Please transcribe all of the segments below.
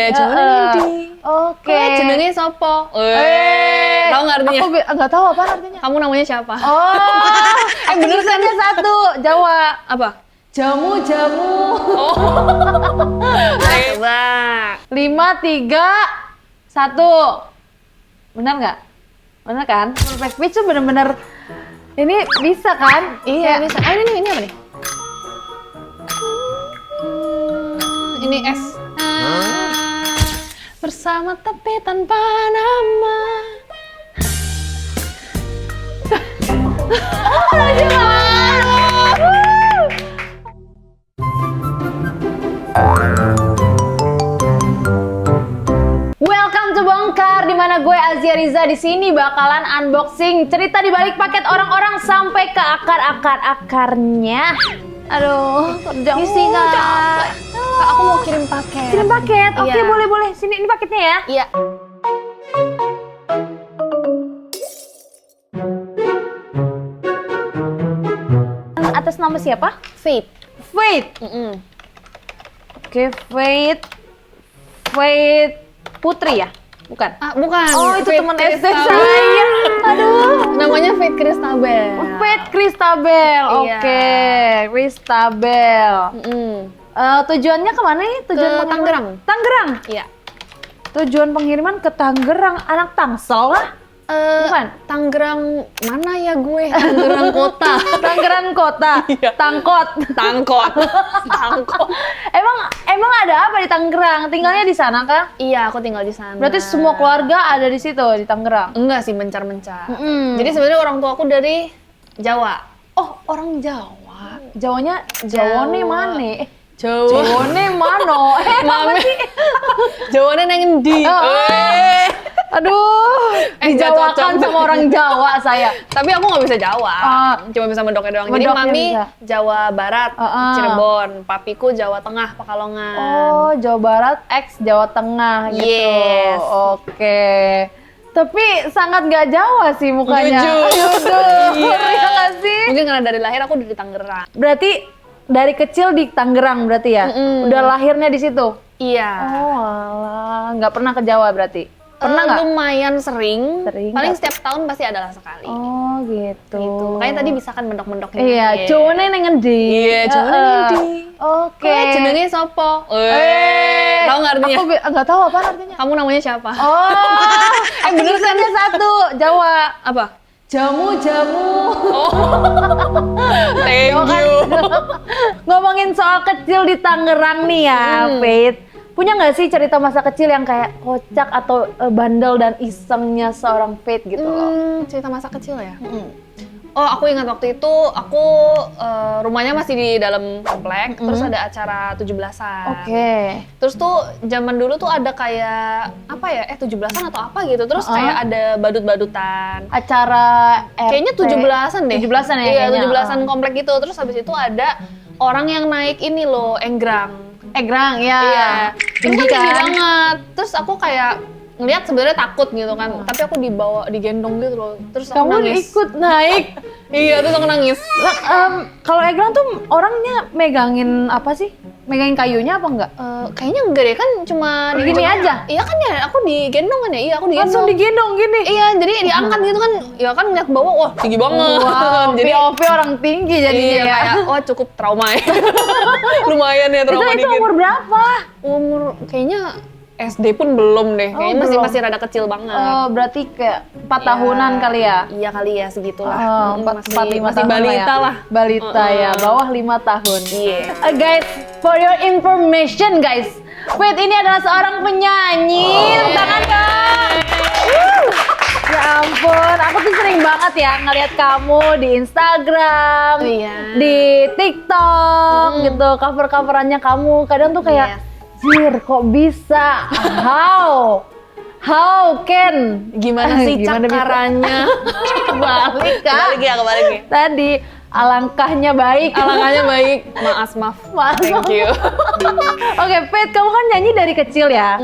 Jenenge Nindi. Oke. Jenenge sopo? Tahu nggak artinya? Aku nggak tahu apa artinya. Kamu namanya siapa? Oh, bener kan ya satu Jawa. Apa? Jamu. Oh. Coba. 5, 3, 1. Benar nggak? Benar kan? Perfect speech tuh bener-bener ini bisa kan? Iya, bisa. Ah, ini apa nih? Ini es. Bersama tapi tanpa nama. Welcome to Bongkar, di mana gue Azia Riza di sini bakalan unboxing cerita di balik paket orang-orang sampai ke akar-akarnya. Aduh, kerja sih Kak. Kak, aku mau kirim paket. Kirim paket? Oke, Iya. boleh. Sini, ini paketnya ya. Iya. Atas nama siapa? Faith. Faith. Mm-mm. Oke, Faith Putri ya? Bukan? Ah, bukan. Oh, itu Faith teman SD Christabel. saya. Aduh. Namanya Faith Christabel. Faith Christabel. Iya. Oke, Christabel. Mm-mm. Tujuannya kemana nih? Tujuan Ke pengiriman? Tangerang. Iya. Tujuan pengiriman ke Tangerang, anak Tangsel lah. Bukan? Tangerang mana ya gue? Tangerang kota. Tangerang kota. Iya. Tangkot. Tangkot. Emang ada apa di Tangerang? Tinggalnya di sana kah? Iya, aku tinggal di sana. Berarti semua keluarga ada di situ di Tangerang. Enggak sih, mencar-mencar. Mm-mm. Jadi sebenarnya orang tua aku dari Jawa. Oh, orang Jawa. Jawanya Jawane mana? Jawa. Jawane mano? Mami. Jawanya nang endi? Aduh, Nggak dijawakan cocok. sama orang Jawa saya. Tapi aku nggak bisa Jawa. Cuma bisa mendoknya doang. Jadi Mendoknya mami bisa. Jawa Barat, Cirebon. Papiku Jawa Tengah, Pekalongan. Oh, Jawa Barat X Jawa Tengah gitu. Yes. Oke. Tapi sangat nggak Jawa sih mukanya. Jujur. Iya nggak sih? Mungkin karena dari lahir aku dari Tangerang. Berarti dari kecil di Tangerang berarti ya? Udah lahirnya di situ? Iya. Oh alah, nggak pernah ke Jawa berarti? Pernah nggak? Lumayan sering. Sering, Paling nggak? setiap tahun pasti adalah sekali. Oh gitu. Gitu. Makanya tadi bisa kan mendok-mendoknya. Iya, Jawane nang endi? Iya, Jawane nang endi? Oke. Jenenge sopo? Tahu nggak artinya? Aku nggak tahu apa artinya. Kamu namanya siapa? Oh, bener kan ya satu Jawa. Apa? Jamu. Oh. Thank you. Ngomongin soal kecil di Tangerang nih ya, Faith. Punya nggak sih cerita masa kecil yang kayak kocak atau bandel dan isengnya seorang Faith gitu loh? Cerita masa kecil ya? Oh, aku ingat waktu itu aku rumahnya masih di dalam komplek, terus ada acara 17-an. Oke. Terus tuh zaman dulu tuh ada kayak apa ya? 17-an atau apa gitu. Terus kayak ada badut-badutan. Acara RT. Kayaknya 17-an deh. 17-an ya Iya, kayaknya. 17-an komplek gitu. Terus habis itu ada orang yang naik ini loh, enggrang. Egrang ya. Iya. Terus Tinggi kan tinggi kan? banget. Terus aku kayak ngelihat sebenarnya takut gitu kan. Tapi aku digendong gitu loh. Terus aku Kamu nangis. ikut naik. Iya, terus aku nangis. Kalau egrang tuh orangnya megangin apa sih? Megangin kayunya apa enggak? Kayaknya enggak deh, kan cuma Gini aja? Iya kan ya, aku digendong kan ya? Iya, aku digendong. Langsung digendong gini. Iya, jadi diangkat gitu kan. Ya kan ngeliat bawah, wah tinggi banget. Wow, Jadi POV orang tinggi jadinya iya, ya. kayak, wah cukup trauma ya. Lumayan ya trauma Itu dikit. umur berapa? Umur kayaknya SD pun belum deh. Kayaknya belum. masih rada kecil banget. Oh, berarti kayak 4 Iya. tahunan kali ya? Iya kali ya, segitulah. Oh, 4-5 masih tahun balita ya. lah. Balita ya, bawah 5 tahun. Iya. Guys, for your information guys, Faith ini adalah seorang penyanyi. Tepuk tangan dong. Ya ampun, aku tuh sering banget ya ngeliat kamu di Instagram, Iya. di TikTok gitu, cover-coverannya kamu. Kadang tuh kayak, Jir, kok bisa? How can? Gimana sih Gimana bisa? cakarannya? Kebalik Kak. Kebalik ya. Tadi alangkahnya baik. Alangkahnya baik. Maaf. Maaf. Thank you. Oke, Faith, kamu kan nyanyi dari kecil ya.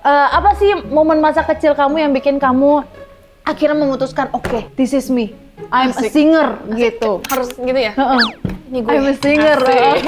Apa sih momen masa kecil kamu yang bikin kamu akhirnya memutuskan, oke, this is me, I'm a Asik. singer gitu. Harus gitu ya? Heeh. Ini gue. I'm a singer. Asik.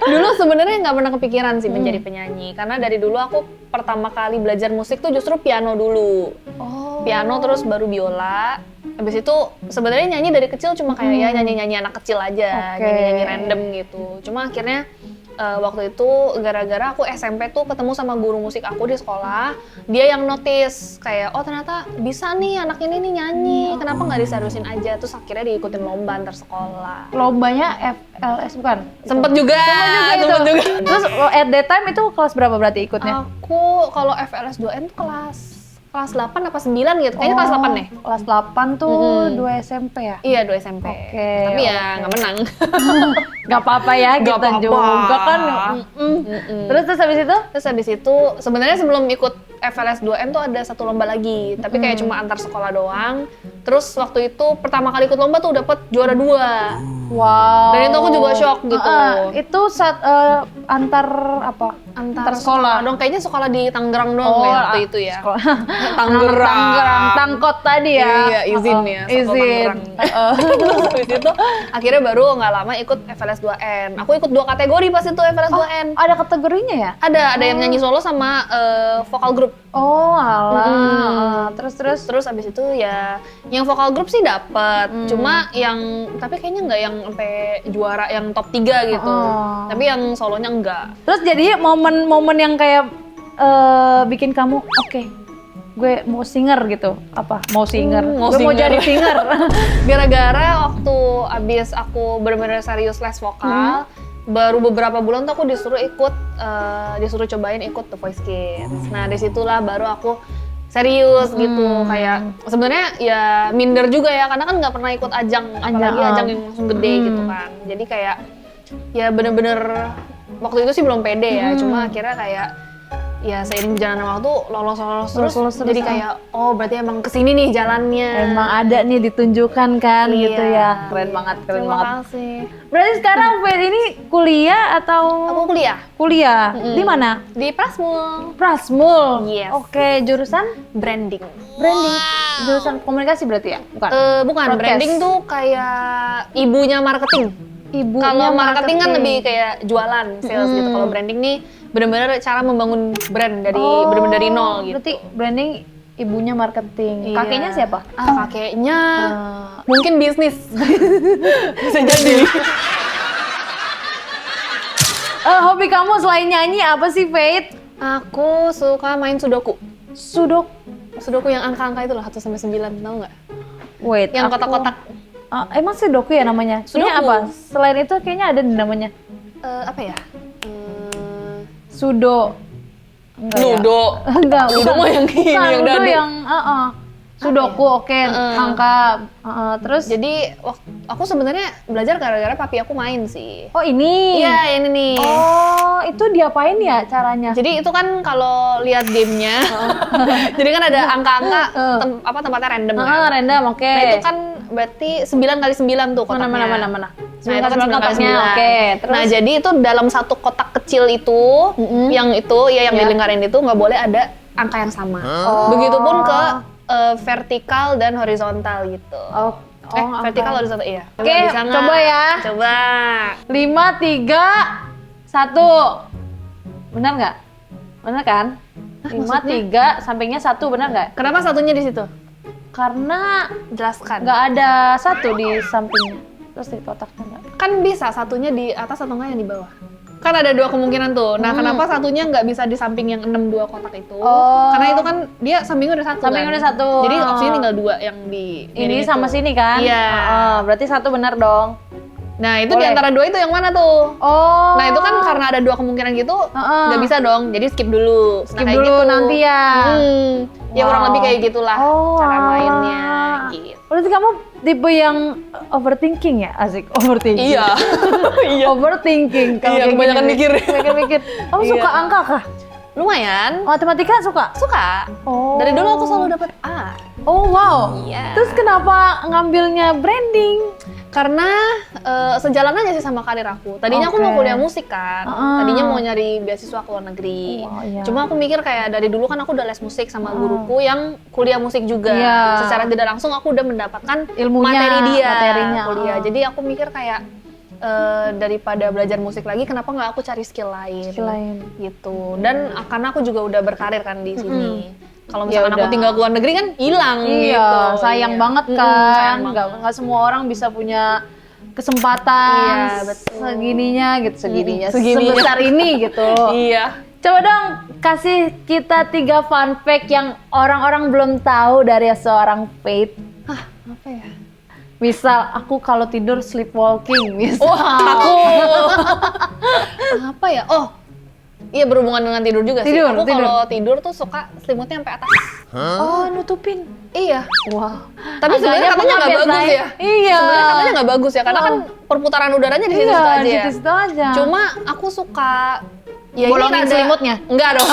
Dulu sebenarnya nggak pernah kepikiran sih menjadi penyanyi, karena dari dulu aku pertama kali belajar musik tuh justru piano dulu. Oh. Piano terus baru biola. Habis itu sebenarnya nyanyi dari kecil cuma kayak ya nyanyi-nyanyi anak kecil aja, Oke. nyanyi-nyanyi random gitu. Cuma akhirnya waktu itu gara-gara aku SMP tuh ketemu sama guru musik aku di sekolah, dia yang notice kayak oh ternyata bisa nih anak ini nih nyanyi, kenapa nggak diseriusin aja? Terus akhirnya diikutin lomba antar sekolah. Lombanya FLS bukan? Sempet juga. Sempet juga. Terus at that time itu kelas berapa berarti ikutnya? Aku kalau FLS 2N tuh kelas 8 apa 9 gitu, kayaknya kelas 8 deh. Kelas 8 tuh 2 SMP ya? Iya 2 SMP. Oke, Tapi ya oke. nggak menang. Gak apa-apa ya, Gak kita apa-apa. juga kan. Terus habis itu? Terus habis itu sebenarnya sebelum ikut FLS 2N tuh ada satu lomba lagi, tapi kayak cuma antar sekolah doang. Terus waktu itu pertama kali ikut lomba tuh dapat juara 2. Wow. Dan itu aku juga shock gitu. Itu saat antar apa? Antar sekolah dong, kayaknya sekolah di Tangerang doang kayak waktu itu ya. Sekolah. Tangerang. Tangkot tadi ya. Iya, izin ya. Sekolah Izin. Tangerang. Terus habis itu akhirnya baru nggak lama ikut FLS 2N. Aku ikut 2 kategori pas itu FLS 2N. Ada kategorinya ya? Ada yang nyanyi solo sama vokal grup. Oh, alah. Terus. Terus abis itu ya yang vokal grup sih dapet, cuma yang tapi kayaknya nggak yang sampai juara yang top 3 gitu. Tapi yang solonya enggak. Terus jadi momen-momen yang kayak bikin kamu oke, gue mau singer gitu. Apa? Mau singer. Mau Gue mau singer. jadi singer. Gara-gara waktu abis aku benar-benar serius les vokal, baru beberapa bulan tuh aku disuruh cobain ikut The Voice Kids. Nah disitulah baru aku serius gitu, kayak sebenarnya ya minder juga ya karena kan nggak pernah ikut ajang apalagi ajang yang langsung gede gitu kan. Jadi kayak ya bener-bener waktu itu sih belum pede ya, cuma akhirnya kayak ya seiring berjalannya waktu lolos terus jadi kayak oh berarti emang kesini nih jalannya. Emang ada nih ditunjukkan kan Iya. gitu ya. Keren banget. Terima kasih. Berarti sekarang Faith ini kuliah atau Aku kuliah kuliah di mana? di Prasmul. Prasmul. Yes. Oke, jurusan Branding. branding. Jurusan komunikasi berarti ya? Bukan. Bukan, Broadcast. branding tuh kayak ibunya marketing. Ibunya Kalau marketing kan lebih kayak jualan, sales gitu. Kalau branding nih benar-benar cara membangun brand dari benar-benar dari nol gitu. Berarti branding ibunya marketing. Iya. Kakeknya siapa? Kakeknya mungkin bisnis. Bisa jadi. Hobi kamu selain nyanyi apa sih, Faith? Aku suka main sudoku. Sudoku Yang angka-angka itu loh, 1 sampai 9, tahu nggak? Wait, Yang aku- kotak-kotak. Emang Sudoku ya namanya? Kayaknya Sudoku. apa? Selain itu kayaknya ada namanya. Apa ya? Sudo. Enggak ya? Ludo. Enggak. Ludo bukan. mah yang ini, Bukan, yang Ludo dadu. yang Sudoku, oke. Angka. Terus? Jadi aku sebenarnya belajar gara-gara papi aku main sih. Oh ini? Iya, ini nih. Oh, itu diapain ya caranya? Jadi itu kan kalau lihat gamenya, jadi kan ada angka-angka tempatnya random kan. Random, oke. Nah itu kan berarti 9 kali 9 tuh kotaknya. Mana? Nah itu 9 kan 9 kali kotaknya, 9. oke. Terus? Nah jadi itu dalam satu kotak kecil itu, yang dilingkarin itu nggak boleh ada angka yang sama. Begitupun ke vertikal dan horizontal gitu. Vertikal horizontal iya. Oke, Bisa nggak? coba ya. Coba. 5, 3, 1. Benar nggak? Benar kan? 5, 3, sampingnya 1, benar nggak? Kenapa satunya di situ? Karena Jelaskan. nggak ada 1 di sampingnya. Terus di kotaknya nggak? Kan bisa satunya di atas atau enggak yang di bawah. Kan ada 2 kemungkinan tuh. Nah, kenapa satunya nggak bisa di samping yang 62 kotak itu? Karena itu kan dia sampingnya udah 1. Sampingnya kan? udah 1. Jadi opsinya tinggal 2 yang di Ini itu. sama sini kan? Iya. Berarti 1 benar dong. Nah, itu di Boleh. antara 2 itu yang mana tuh? Oh. Nah, itu kan karena ada 2 kemungkinan gitu, nggak bisa dong. Jadi skip dulu. Skip dulu nanti ya. Ya kurang Wow. lebih kayak gitulah cara mainnya gitu. Berarti kamu tipe yang overthinking ya? Asik, overthinking. Iya. Overthinking. Kalau Iya, kayak kebanyakan gini. mikir. Kebanyakan mikir. Kamu suka Iya. angka kah? lumayan. Matematika suka? Suka. Oh. Dari dulu aku selalu dapat A. Oh wow. Iya. Terus kenapa ngambilnya branding? Karena sejalan aja sih sama karir aku. Tadinya aku mau Oke. kuliah musik kan. Tadinya mau nyari beasiswa ke luar negeri. Wow, iya. Cuma aku mikir kayak dari dulu kan aku udah les musik sama guruku yang kuliah musik juga. Iya. Secara tidak langsung aku udah mendapatkan Ilmunya, materi dia materinya. kuliah. Jadi aku mikir kayak daripada belajar musik lagi, kenapa nggak aku cari skill lain? Skill lain. Gitu. Dan karena aku juga udah berkarir kan di sini. Kalau Ya misalkan aku udah. tinggal ke luar negeri kan hilang Iya, gitu. sayang Iya. banget Mm-mm, kan. sayang Nggak banget. semua orang bisa punya kesempatan Iya, betul. segininya gitu, segininya, segininya. sebesar ini gitu. Iya. Coba dong kasih kita 3 fun fact yang orang-orang belum tahu dari seorang Faith. Hah, apa ya? Misal aku kalau tidur sleepwalking, misal. Aku apa ya? Oh, iya berhubungan dengan tidur juga sih. Tidur, Aku tidur. kalau tidur tuh suka selimutnya sampai atas. Oh, nutupin. Iya. Wah. Tapi sebenarnya katanya nggak pengabdian bagus saya. ya. Iya. Sebenarnya katanya nggak bagus ya, karena kan perputaran udaranya di situ Iya, aja di ya. situ aja. Cuma aku suka ya Bolongin ini selimutnya? Enggak dong.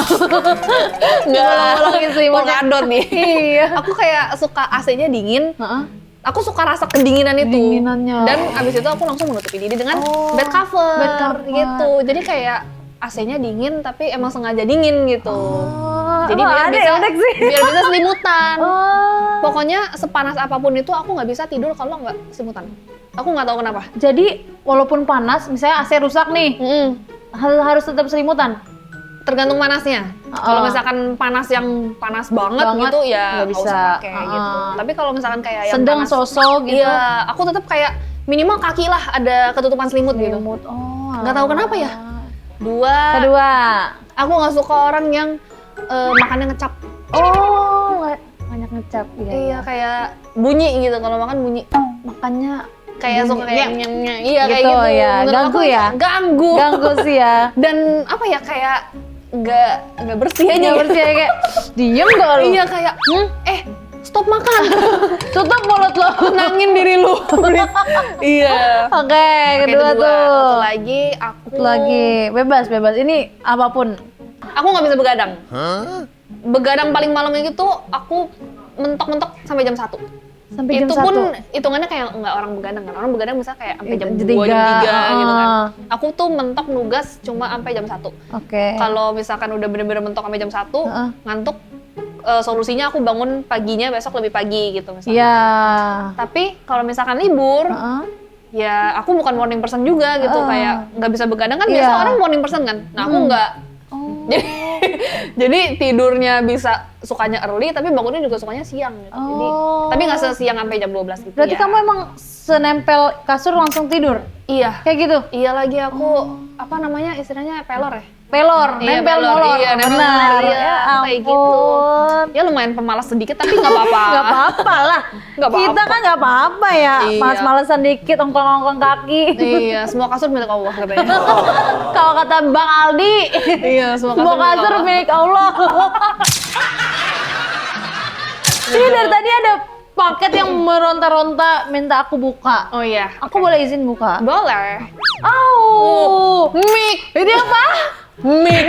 Enggak. Bolong-bolongin selimutnya. Polkadot nih. Iya. Aku kayak suka AC-nya dingin. Heeh. Aku suka rasa kedinginan itu. Kedinginannya. Dan abis itu aku langsung menutupi diri dengan Oh, bed cover, bed cover. gitu. Jadi kayak AC-nya dingin tapi emang sengaja dingin gitu. Oh, Jadi wah, biar ada bisa, ya, unik sih. biar bisa selimutan. Oh. Pokoknya sepanas apapun itu aku nggak bisa tidur kalau nggak selimutan. Aku nggak tahu kenapa. Jadi walaupun panas, misalnya AC rusak nih, harus tetap selimutan. Tergantung panasnya. Kalau misalkan panas yang panas banget, Banget, gitu ya nggak nggak bisa. usah pakai gitu. Tapi kalau misalkan kayak yang Sedang panas, sosok gitu. iya, aku tetap kayak minimal kaki lah ada ketutupan selimut gitu. Selimut. Oh. Nggak tahu kenapa ya. Kedua. Aku nggak suka orang yang makannya ngecap. Oh, banyak ngecap. Iya, kayak bunyi gitu. Kalau makan bunyi. Makannya Kayak suka kayak Ya, nyem-nyem. Iya, kayak gitu gitu. ya. Menurut Ganggu aku ya? Ganggu. ganggu sih ya. Dan apa ya, kayak nggak bersih aja. Nggak gitu. bersih kayak diem gak lu? Iya, kayak stop makan. Tutup mulut lo. Tenangin diri lu. Iya. Oke, kedua tuh. Satu lagi aku. Satu lagi. Bebas. Ini apapun. Aku nggak bisa begadang. Begadang paling malam itu aku mentok-mentok sampai jam 1. Sampai jam Itu 1. pun hitungannya kayak nggak orang begadang kan. Orang begadang bisa kayak sampai jam 2, Jam jam 3 3, gitu kan. ah. Aku tuh mentok nugas cuma sampai jam 1. Oke. Kalau misalkan udah bener-bener mentok sampai jam 1, Heeh. ngantuk, solusinya aku bangun paginya besok lebih pagi gitu misalnya. Iya. Tapi kalau misalkan libur, Heeh. ya aku bukan morning person juga gitu. Kayak nggak bisa begadang kan, Iya. biasa orang morning person kan. Nah aku nggak. Oh. Jadi tidurnya bisa sukanya early, tapi bangunnya juga sukanya siang gitu. Jadi, Oh. tapi nggak sesiang sampai jam 12 gitu. Berarti ya. kamu emang senempel kasur langsung tidur? Iya. Kayak gitu? Iya lagi aku apa namanya istilahnya pelor ya? Pelor, Iya, nempel pelor. molor. Iya, nempel Benar. molor. Iya, Ya kayak gitu. ampun. Ya lumayan pemalas sedikit tapi nggak apa-apa. Gak apa-apa lah. Nggak apa-apa. Kita kan gak apa-apa ya. Iya. Males-malesan dikit, ongkong-ongkong kaki. Iya, semua kasur milik Allah katanya. Kalau kata Bang Aldi, Iya, semua semua milik kasur Allah. milik Allah. Ini dari tadi ada paket yang meronta-ronta minta aku buka. Oh iya. Aku boleh izin buka? Boleh. Oh, Mic. ini apa? Mic.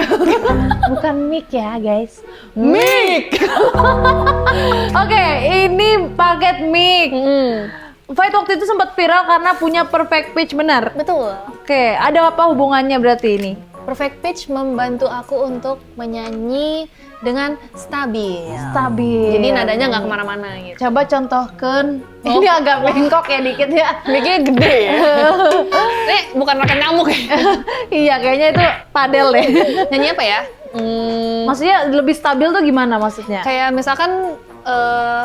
Bukan mic ya guys. Mic. Oke, ini paket mic. Hmm. Fight waktu itu sempat viral karena punya perfect pitch, benar? Betul. Oke, ada apa hubungannya berarti ini? Perfect pitch membantu aku untuk menyanyi dengan stabil. Stabil. Jadi nadanya nggak kemana-mana gitu. Coba contohkan. Ini agak bengkok ya dikit ya. Mic-nya gede ya. Ini bukan makan nyamuk ya. Iya, kayaknya itu padel deh. Nyanyi apa ya? Maksudnya lebih stabil tuh gimana maksudnya? Kayak misalkan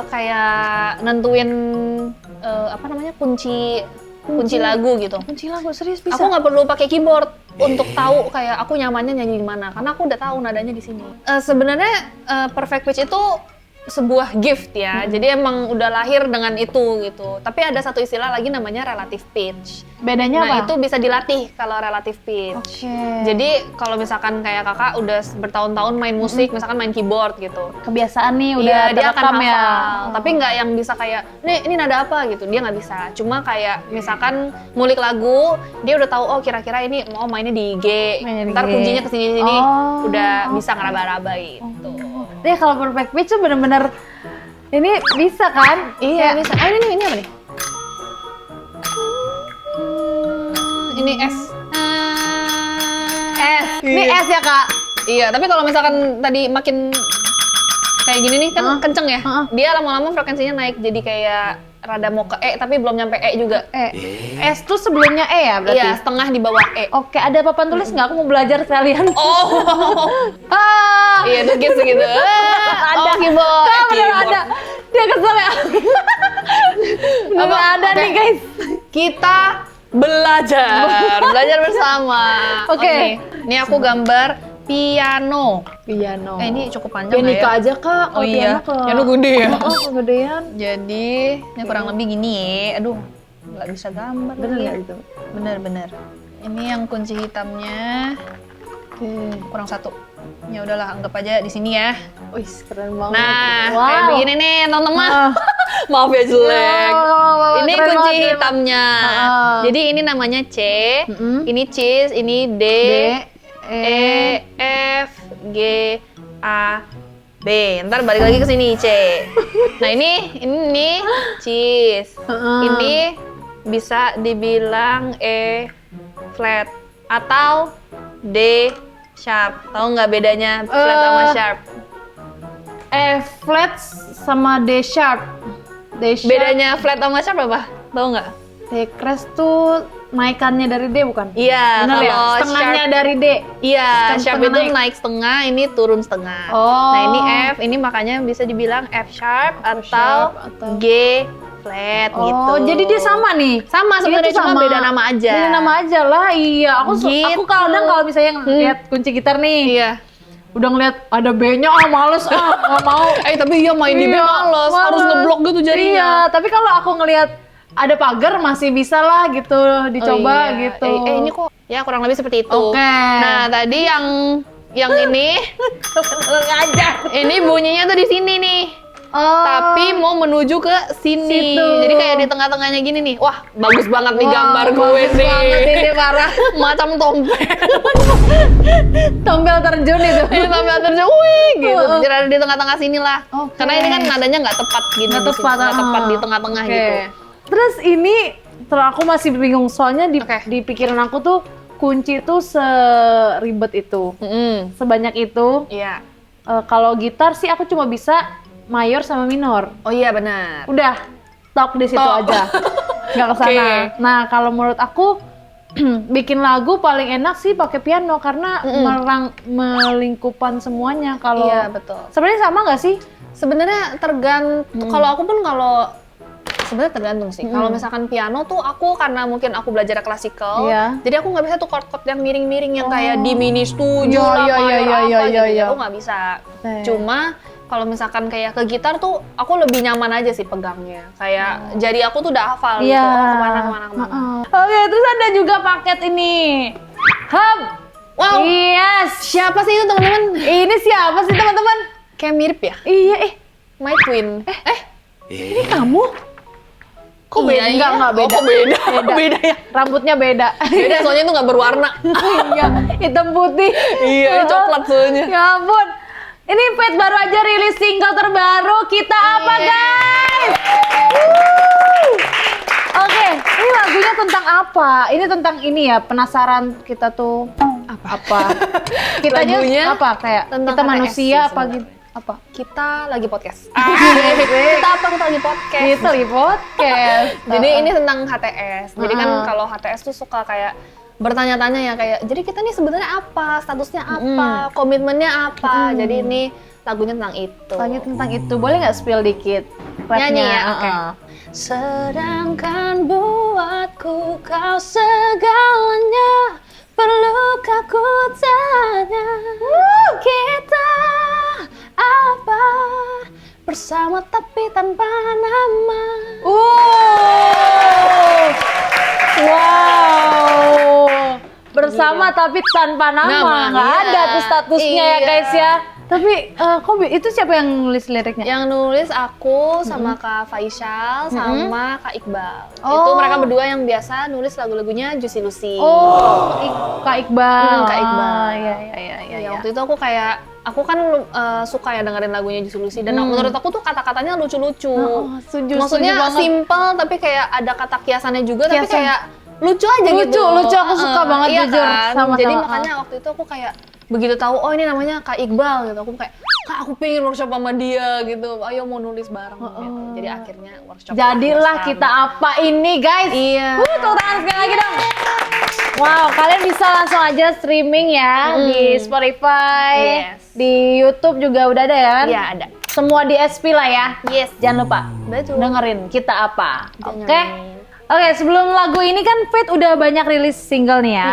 kayak nentuin apa namanya kunci lagu gitu. Kunci lagu serius bisa. Aku nggak perlu pakai keyboard untuk tahu kayak aku nyamannya nyanyi di mana, karena aku udah tahu nadanya di sini. Sebenarnya perfect pitch itu sebuah gift ya. Jadi emang udah lahir dengan itu gitu. Tapi ada satu istilah lagi namanya relative pitch. Bedanya Nah, apa? itu bisa dilatih kalau relative pitch. Oke. Jadi kalau misalkan kayak kakak udah bertahun-tahun main musik, misalkan main keyboard gitu. Kebiasaan nih udah Iya, dia akan terekam hafal. ya. Tapi nggak yang bisa kayak, ini nada apa gitu. Dia nggak bisa. Cuma kayak misalkan ngulik lagu, dia udah tahu oh kira-kira ini mau mainnya di G. Mainnya di Ntar G. kuncinya kesini-sini, Oh, udah bisa ngeraba-raba gitu. Dia kalau perfect pitch tuh bener-bener ini bisa kan? Iya, Kayak- bisa. Ini apa nih? Ini S. S. Ini S ya kak? Iya, tapi kalau misalkan tadi makin kayak gini nih kan kenceng ya. Dia lama-lama frekuensinya naik jadi kayak rada mau ke E tapi belum nyampe E juga. S tuh sebelumnya E ya berarti? Iya, setengah di bawah E. Oke, ada papan tulis nggak? Aku mau belajar sekalian. Oh. Iya, tuh gitu. Ada. Oh, keyboard. Kak, bener Keyboard. ada. Dia kesel ya. Bener Apa? ada Oke. nih guys. Kita belajar bersama. Oke. Ini aku gambar piano. Piano. Ini cukup panjang Piano nggak ya? aja kak. Oh Kalau iya, piano piano gede ya. Oh, kegedean. Jadi, ini kurang lebih gini ya. Aduh, nggak bisa gambar. Bener lagi. nggak itu? Bener. Ini yang kunci hitamnya. Kurang satu. Ya udahlah, anggap aja di sini ya. Wih, keren banget. Nah, wow. kayak begini nih, teman-teman. Ah. Maaf ya jelek. Wow, Ini keren kunci banget, keren hitamnya. Ah. Jadi ini namanya C, ini cheese, ini D, E, F, G, A, B. Ntar balik lagi ke sini C. Nah ini cheese. Ini bisa dibilang E flat atau D sharp. Tahu nggak bedanya flat sama sharp? E flat sama D sharp. D sharp. Bedanya flat sama sharp apa? Tahu nggak? D crash tuh naikannya dari D bukan? Iya, Bener ya? kalau Setengahnya sharp, dari D. iya, setengah sharp itu naik. naik setengah, ini turun setengah. Oh. Nah ini F, ini makanya bisa dibilang F sharp atau sharp atau- G flat Oh, gitu. jadi dia sama nih. Sama sebenarnya, Dia tuh cuma sama. beda nama aja. Beda nama aja lah, iya. Aku Gitu. aku kadang kalau misalnya ngeliat kunci gitar nih, Iya. udah ngeliat ada B-nya, males nggak mau. Tapi iya main di B Iya, males, harus ngeblok gitu jadinya. Iya, tapi kalau aku ngelihat ada pagar masih bisa lah gitu dicoba Oh, iya. gitu. Ini kok ya kurang lebih seperti itu. Oke. Nah tadi yang ini ngajar. ini bunyinya tuh di sini nih. Oh. Tapi mau menuju ke sini. Situ. Jadi kayak di tengah-tengahnya gini nih. Wah, bagus banget nih Wah, gambar gue bagus sih. banget ini, parah. Macam tompel. Tombel terjun itu. Ini tompel terjun, wih gitu. Jadi ada di tengah-tengah sini lah. Oke. Karena ini kan nadanya nggak tepat gini. Nggak di sini. tepat, Nggak tepat di ah. tengah-tengah Oke. gitu. Terus ini aku masih bingung soalnya Oke. di pikiran aku tuh kunci tuh seribet itu, sebanyak itu. Iya. Kalau gitar sih aku cuma bisa mayor sama minor. Oh iya benar. Udah, stop di situ Stop. aja. Nggak kesana. Oke. Nah, kalau menurut aku bikin lagu paling enak sih pakai piano karena melingkupan semuanya. Kalau Iya betul. sebenarnya sama nggak sih? Sebenarnya tergantung. Kalau aku pun sebenarnya tergantung sih. Kalau misalkan piano tuh aku karena mungkin aku belajar klasikal, Iya. jadi aku nggak bisa tuh chord-chord yang miring-miring yang kayak di minus 7 Iya, lah, iya, mayor iya, apa iya, gitu. iya. Aku nggak bisa. Oke. Cuma kalau misalkan kayak ke gitar tuh aku lebih nyaman aja sih pegangnya. Kayak jadi aku tuh udah hafal gitu. Iya. Oh, kemana. Oke, terus ada juga paket ini. Hub. Wow. Yes. Siapa sih itu teman-teman? Ini siapa sih teman-teman? Kayak mirip ya? Iya, My twin. ini kamu? Kok beda? Iya, enggak beda. Oh, kok beda? Beda ya? Rambutnya beda. Beda soalnya itu nggak berwarna. Iya, hitam putih. Iya, ini coklat soalnya. Ya ampun. Ini Faith baru aja rilis single terbaru, Kita Apa Guys? Oke, ini lagunya tentang apa? Ini tentang ini ya, penasaran kita tuh apa? Kitanya Lagunya apa? Kayak tentang kita HTS manusia sih apa sebenarnya. gitu? Apa? Kita lagi podcast. Kita lagi podcast. Kita lagi podcast. Jadi ini tentang HTS. Jadi kan kalau HTS tuh suka kayak bertanya-tanya ya kayak, jadi kita nih sebenarnya apa, statusnya apa, komitmennya apa. Jadi ini lagunya tentang itu. Lagunya tentang itu. Boleh nggak spill dikit? Nyanyi ya? Rapnya? Oke. Sedangkan buatku kau segalanya, perlukah ku tanya, kita apa bersama tapi tanpa nama. Wow. Bersama tapi tanpa nama. Nggak iya. ada tuh statusnya ya Iya. guys ya. Tapi itu siapa yang nulis liriknya? Yang nulis aku sama Kak Faisal sama Kak Iqbal. Oh. Itu mereka berdua yang biasa nulis lagu-lagunya Juicy Lucy. Oh, Kak Iqbal. Kak Iqbal. Iya. Ya, waktu itu aku kan suka ya dengerin lagunya Juicy Lucy dan menurut aku tuh kata-katanya lucu-lucu. Maksudnya simple tapi kayak ada kata kiasannya juga tapi kayak lucu aja gitu. Lucu aku suka banget iya jujur. Kan? Sama Jadi makanya waktu itu aku kayak begitu tahu oh ini namanya Kak Iqbal gitu. Aku kayak Kak aku pengen workshop sama dia gitu. Ayo mau nulis bareng gitu. Jadi akhirnya workshop. Jadilah kita apa ini guys. Iya. Tepuk tangan sekali lagi dong. Wow, kalian bisa langsung aja streaming ya di Spotify, di YouTube juga udah ada ya kan? Iya ada. Semua di SP lah ya. Yes. Jangan lupa Betul. dengerin kita apa. Dengerin. Oke. Oke, sebelum lagu ini kan Faith udah banyak rilis single nih ya.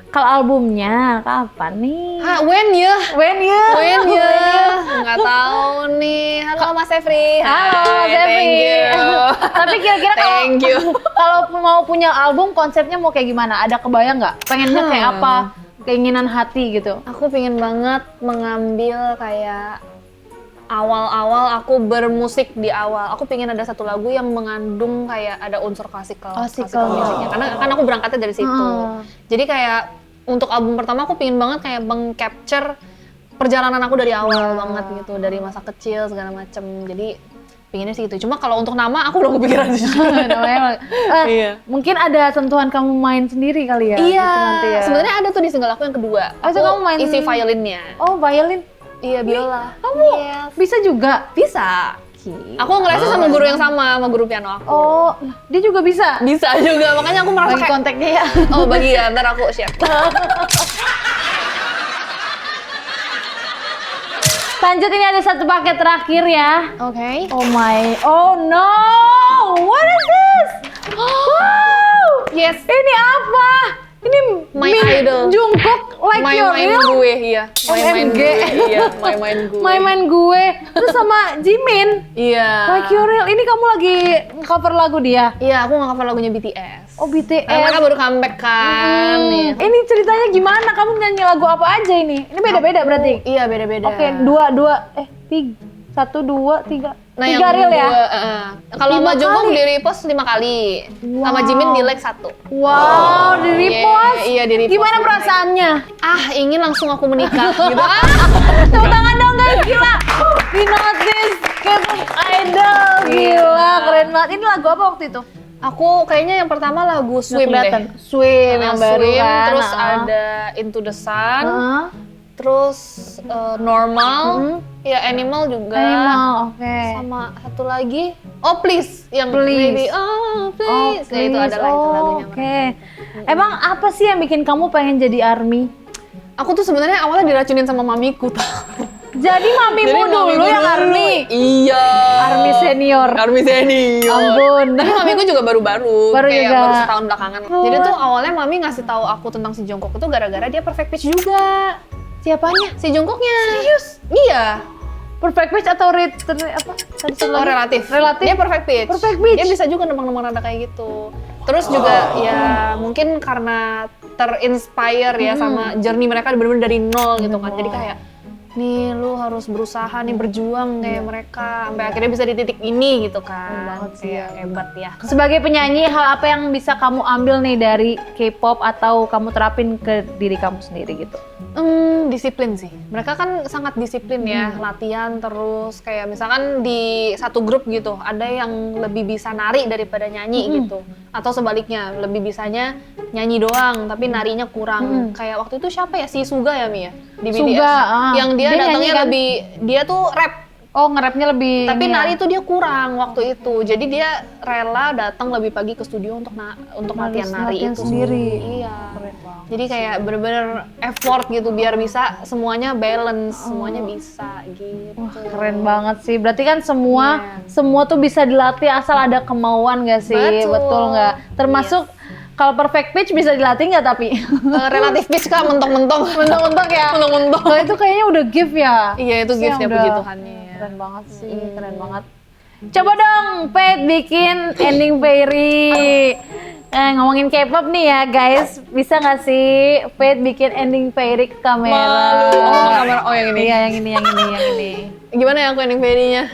Kalau albumnya kapan nih? When ya? When ya? Nggak tahu nih. Halo Mas Efri. Halo Mas Efri. Thank you. Tapi kira-kira Thank you. kalau mau punya album konsepnya mau kayak gimana? Ada kebayang nggak? Pengennya kayak apa? Keinginan hati gitu. Aku pengen banget mengambil kayak awal-awal aku bermusik di awal. Aku pengen ada satu lagu yang mengandung kayak ada unsur klasikal musiknya. Karena kan aku berangkatnya dari situ. Jadi kayak untuk album pertama aku pengen banget kayak meng-capture perjalanan aku dari awal banget gitu, dari masa kecil segala macem. Jadi pengennya sih gitu. Cuma kalau untuk nama aku belum kepikiran sih. Iya. Mungkin ada sentuhan kamu main sendiri kali ya? Iya. Gitu nanti ya. Sebenarnya ada tuh di single aku yang kedua. Itu kamu main isi violinnya. Oh, violin. Iya, biola. Kamu bisa juga? Bisa. Aku ngelasnya sama guru yang sama guru piano aku. Oh, dia juga bisa? Bisa juga, makanya aku merasa Bagi kayak kontaknya ya. oh bagi ya, ntar aku share. Lanjut, ini ada satu paket terakhir ya. Oke. Oh no, what is this? Wow, Yes. ini apa? Ini My idol. Jungkook like your Main real. gue, iya. Main OMG. gue, iya. Main gue. Main gue. Terus sama Jimin. Iya. Like your real. Ini kamu lagi cover lagu dia? Iya, aku nge-cover lagunya BTS. Oh, BTS. Mereka baru comeback kan. Iya. Ini ceritanya gimana? Kamu nyanyi lagu apa aja ini? Ini beda-beda berarti? Iya, beda-beda. Oke, tiga. 1, 2, 3. Nah, 3 yang reel ya? Kalau sama 5 Jungkook kali? di repost 5 kali. Wow. Sama Jimin di like 1. Wow, di repost? Iya, di repost. Gimana perasaannya? Ingin langsung aku menikah gitu. Tepuk tangan dong guys, gila. Di notice K-pop idol. Gila, keren banget. Ini lagu apa waktu itu? Aku kayaknya yang pertama lagu Swim deh. Swim yang baru Swim, kan. terus ada Into the Sun, terus Normal, ya Animal juga. Animal, oke. Sama satu lagi, Oh Please, yang Please. Baby, Oh Please. Nah, itu adalah itu lagunya. Oke. Emang apa sih yang bikin kamu pengen jadi ARMY? Aku tuh sebenarnya awalnya diracunin sama mamiku tuh. Jadi mamimu dulu yang ARMY? Iya. ARMY senior. ARMY senior. Ampun. Tapi mamiku juga baru-baru. Baru kayak juga. baru setahun belakangan. Jadi tuh awalnya mami ngasih tahu aku tentang si Jungkook itu gara-gara dia perfect pitch juga. Siapanya? Si Jungkooknya. Serius? Iya. Perfect pitch atau apa? Tadi satu Oh, lagi. relatif. Relatif. Dia perfect pitch. Perfect pitch. Dia bisa juga nembang-nembang nada kayak gitu. Terus juga ya mungkin karena terinspire ya sama journey mereka bener-bener dari nol gitu kan. Jadi kayak nih lu harus berusaha nih berjuang kayak mereka sampai akhirnya bisa di titik ini gitu kan. Kayak hebat ya. Sebagai penyanyi, hal apa yang bisa kamu ambil nih dari K-pop atau kamu terapin ke diri kamu sendiri gitu? Disiplin sih. Mereka kan sangat disiplin ya, latihan terus kayak misalkan di satu grup gitu, ada yang lebih bisa nari daripada nyanyi gitu. Atau sebaliknya, lebih bisanya nyanyi doang tapi narinya kurang. Kayak waktu itu siapa ya? Si Suga ya Mi ya? Di BTS. Suga, Yang dia datangnya nyanyi kan? lebih, dia tuh rap. Oh, nge-rapnya lebih Tapi ini ya? nari itu dia kurang waktu itu. Jadi dia rela datang lebih pagi ke studio untuk latihan nari latihan itu sendiri. Iya. Jadi kayak bener-bener effort gitu biar bisa semuanya balance, semuanya bisa gitu. Wah, keren banget sih. Berarti kan semua tuh bisa dilatih asal ada kemauan gak sih? Betul. Nggak? Termasuk kalau perfect pitch bisa dilatih nggak tapi? Relatif pitch Kak, mentok-mentok. Mentok-mentok ya? Mentok-mentok. Kalau itu kayaknya udah gift ya? Iya, itu gift ya Yang puji udah- Tuhannya. Keren banget sih, keren banget. Coba dong, Faith bikin ending fairy. Ngomongin K-pop nih ya guys, bisa nggak sih Faith bikin ending fairy ke kamera? Kamera, oh yang ini. Iya, yang ini. Gimana ya aku ending fairy-nya?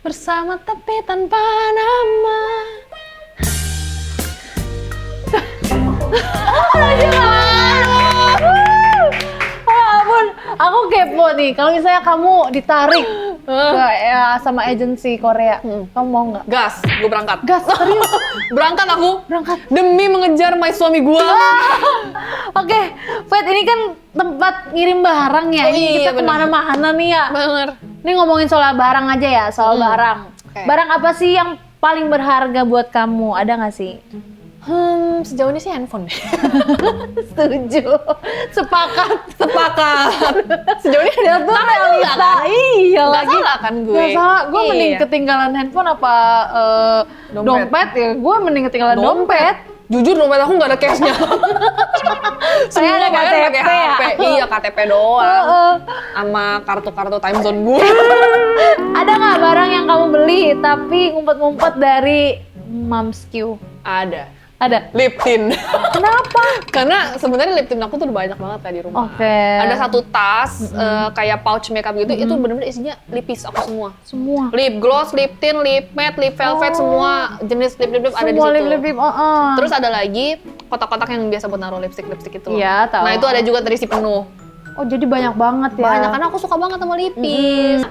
Bersama tapi tanpa nama. Oh ampun, aku kepo nih. Kalau misalnya kamu ditarik ke sama agensi Korea, kamu mau nggak? Gas, gue berangkat. Gas, serius? Berangkat aku. Berangkat. Demi mengejar my suami gue. Oke, Faith, ini kan tempat ngirim barang ya. Oh, Ini iya, kita bener. kemana-mana nih ya. Bener. Ini ngomongin soal barang aja ya, soal barang. Oke. Barang apa sih yang paling berharga buat kamu? Ada nggak sih? Sejauh ini sih handphone. Setuju. Sepakat. Sejauh ini Ya tuh realita. Iya Nggak lagi. salah kan gue? Nggak salah. Gue Iya. mending ketinggalan handphone apa dompet ya. Gue mending ketinggalan dompet. Jujur dompet aku nggak ada cashnya. Saya ada bayar KTP pakai ya. HP. Iya KTP doang. Sama kartu-kartu time zone gue. Ada nggak barang yang kamu beli tapi ngumpet-ngumpet dari Moms Q? Ada. Ada. Lip tint. Kenapa? Karena sebenarnya lip tint aku tuh udah banyak banget kayak di rumah. Oke. Ada satu tas kayak pouch makeup gitu, itu bener-bener isinya lipis aku semua. Semua. Lip gloss, lip tint, lip matte, lip velvet, semua jenis lip ada di Semua situ. lip. Terus ada lagi kotak-kotak yang biasa buat naruh lipstick itu. Iya, tahu. Nah itu ada juga terisi penuh. Oh, jadi banyak banget ya. Banyak karena aku suka banget sama lipis.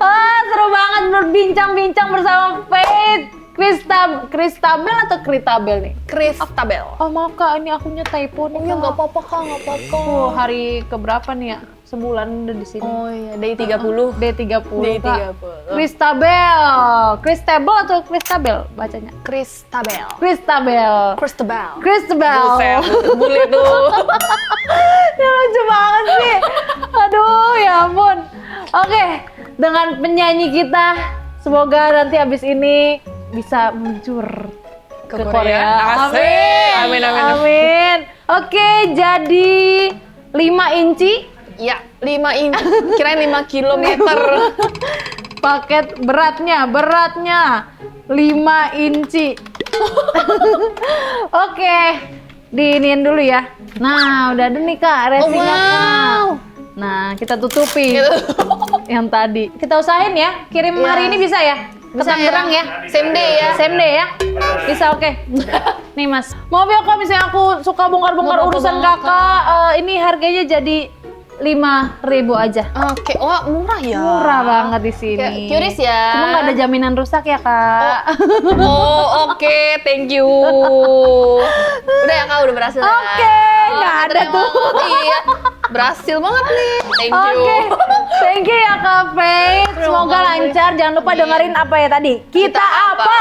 Seru banget berbincang-bincang bersama Faith. Kristabel atau Kritabel nih? Kristabel. Oh maaf kak, ini akunnya typo nih. Oh iya Kak. nggak apa-apa kak, nggak apa-apa. Hari keberapa nih ya? Sebulan udah di sini. Oh iya, day 30. D30 Day kak. 30. Kristabel atau Kristabel bacanya? Kristabel. Kristabel. Buset, bule tuh. Ya lucu banget sih. Aduh ya ampun. Oke, dengan penyanyi kita, semoga nanti abis ini bisa meluncur ke Korea. Asik. Amin. Oke, jadi 5 inci Ya, 5 inch. Kirain 5 kilometer. paket beratnya 5 inci. Oke, diinin dulu ya. Nah, udah ada nih kak resinya kak. Nah, kita tutupi yang tadi. Kita usahain ya, kirim hari ini bisa ya? Ke Tangerang ya? Same day ya. Same day ya? Bisa, oke. Nih mas, maaf ya kak, misalnya aku suka bongkar-bongkar Nggak apa-apa urusan banget, kakak. Ini harganya jadi 5.00000 aja. Oke, wah murah ya. Murah banget di sini. Kayak curious ya. Cuma nggak ada jaminan rusak ya kak. Oh, oke, thank you. Udah ya kak, udah berhasil ya. Oke, nggak ada tuh. Iya, berhasil banget nih. Thank you. Oke, thank you ya Kak Faith. Semoga kasih. lancar. Jangan lupa dengerin apa ya tadi? Kita apa?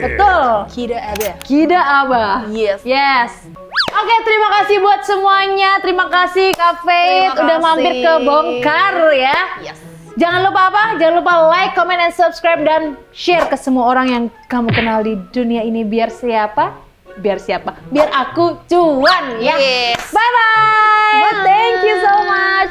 Betul. Kira ada. Kida apa? Yes. Yes. Oke, terima kasih buat semuanya. Terima kasih Kak Faith Terima udah kasih. mampir ke Bongkar ya. Yes. Jangan lupa apa? Jangan lupa like, comment, and subscribe dan share ke semua orang yang kamu kenal di dunia ini. Biar siapa? Biar aku cuan ya. Yes. Bye bye. Thank you so much.